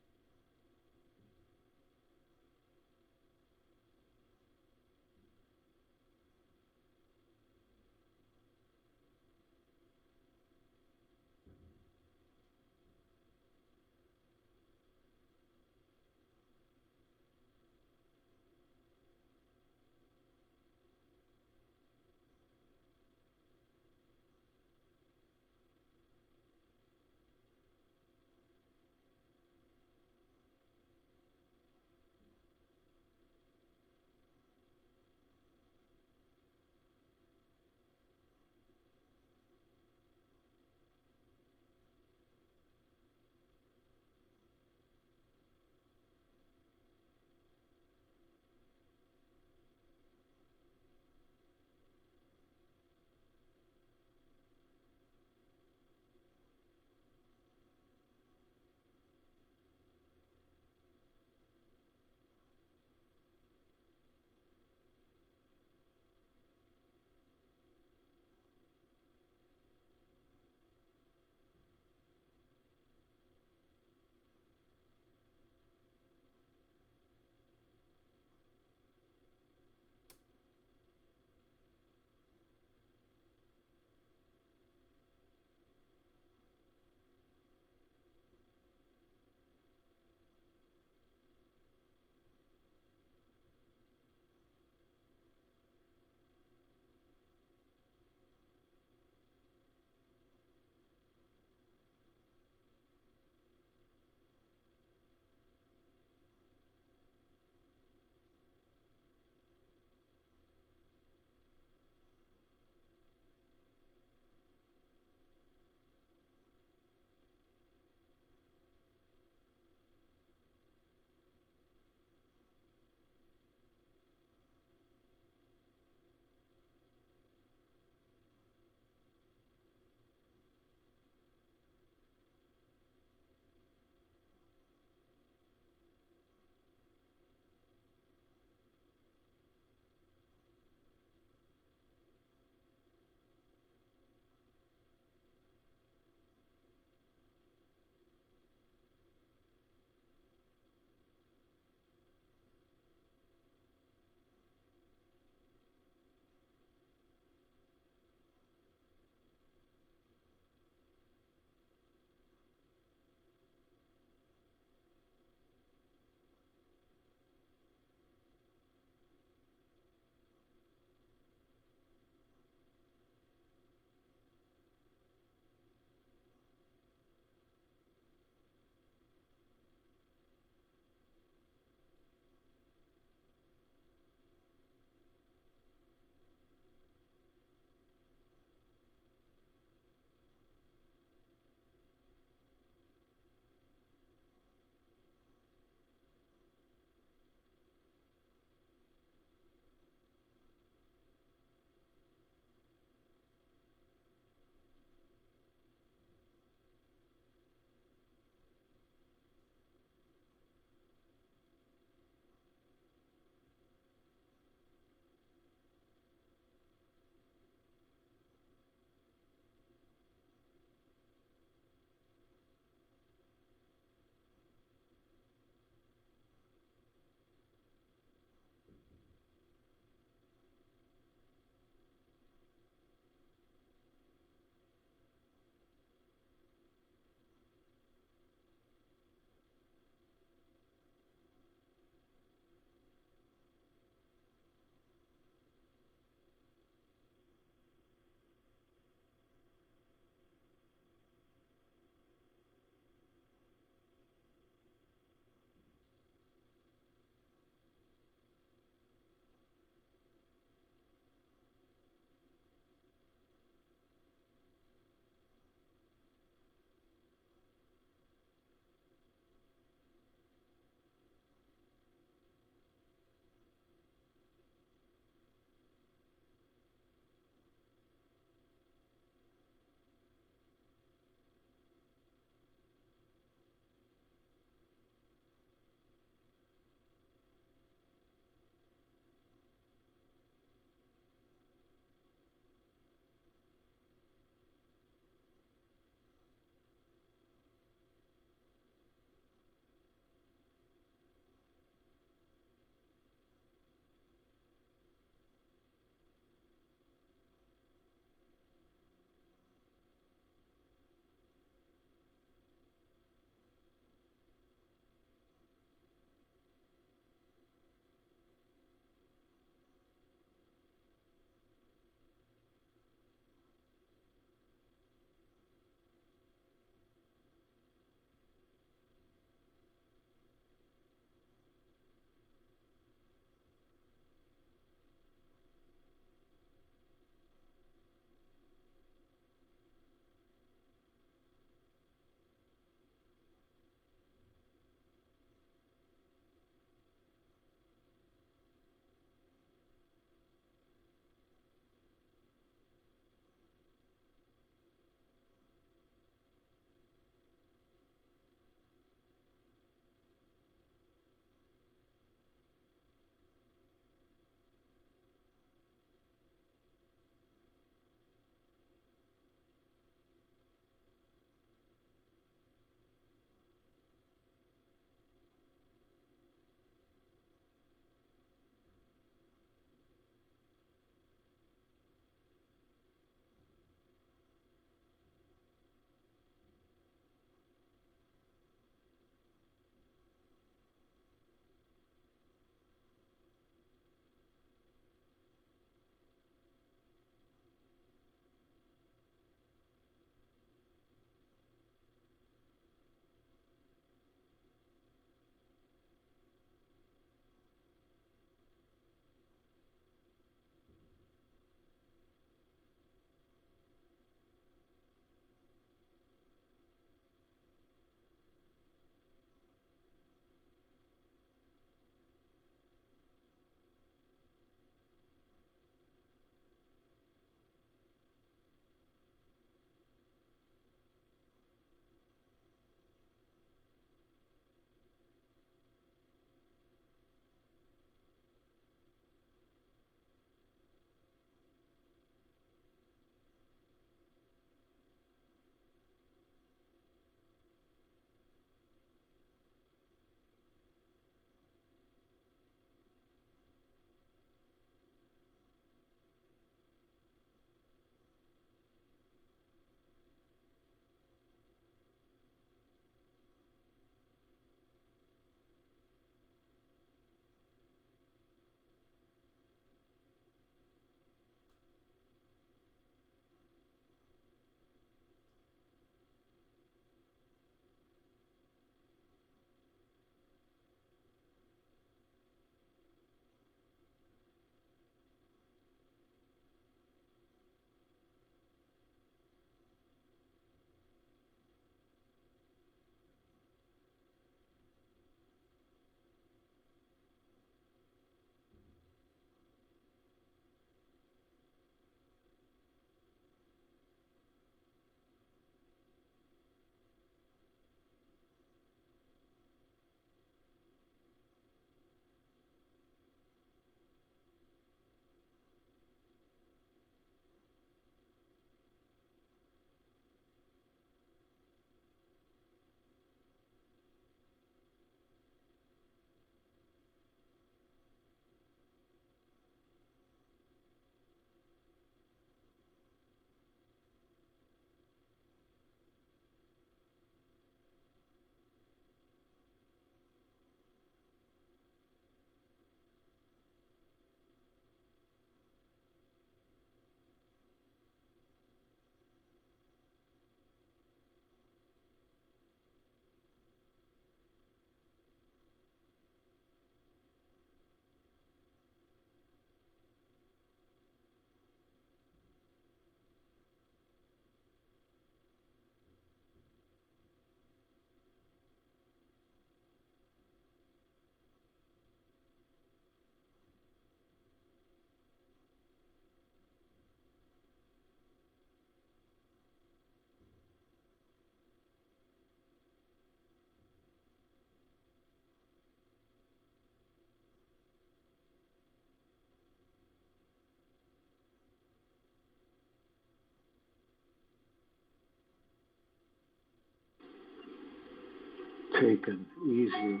Take an easy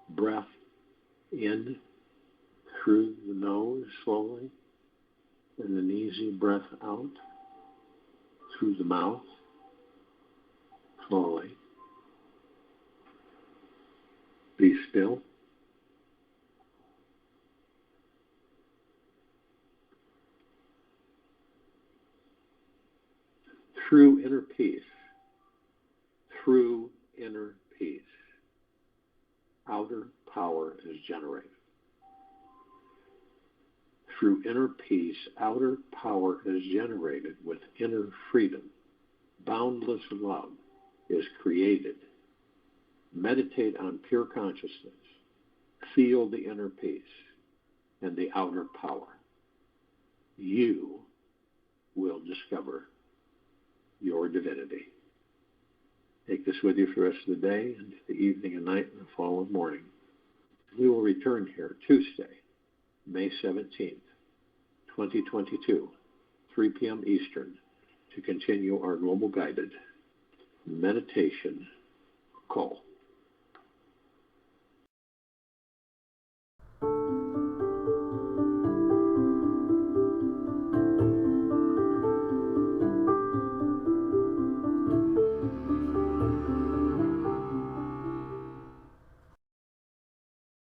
breath in through the nose slowly, and an easy breath out through the mouth slowly. Be still. Through inner peace, outer power is generated. Through inner peace, outer power is generated with inner freedom. Boundless love is created. Meditate on pure consciousness. Feel the inner peace and the outer power. You will discover your divinity. Take this with you for the rest of the day and the evening and night and the following morning. We will return here Tuesday, May 17th, 2022, 3 p.m. Eastern, to continue our global guided meditation call.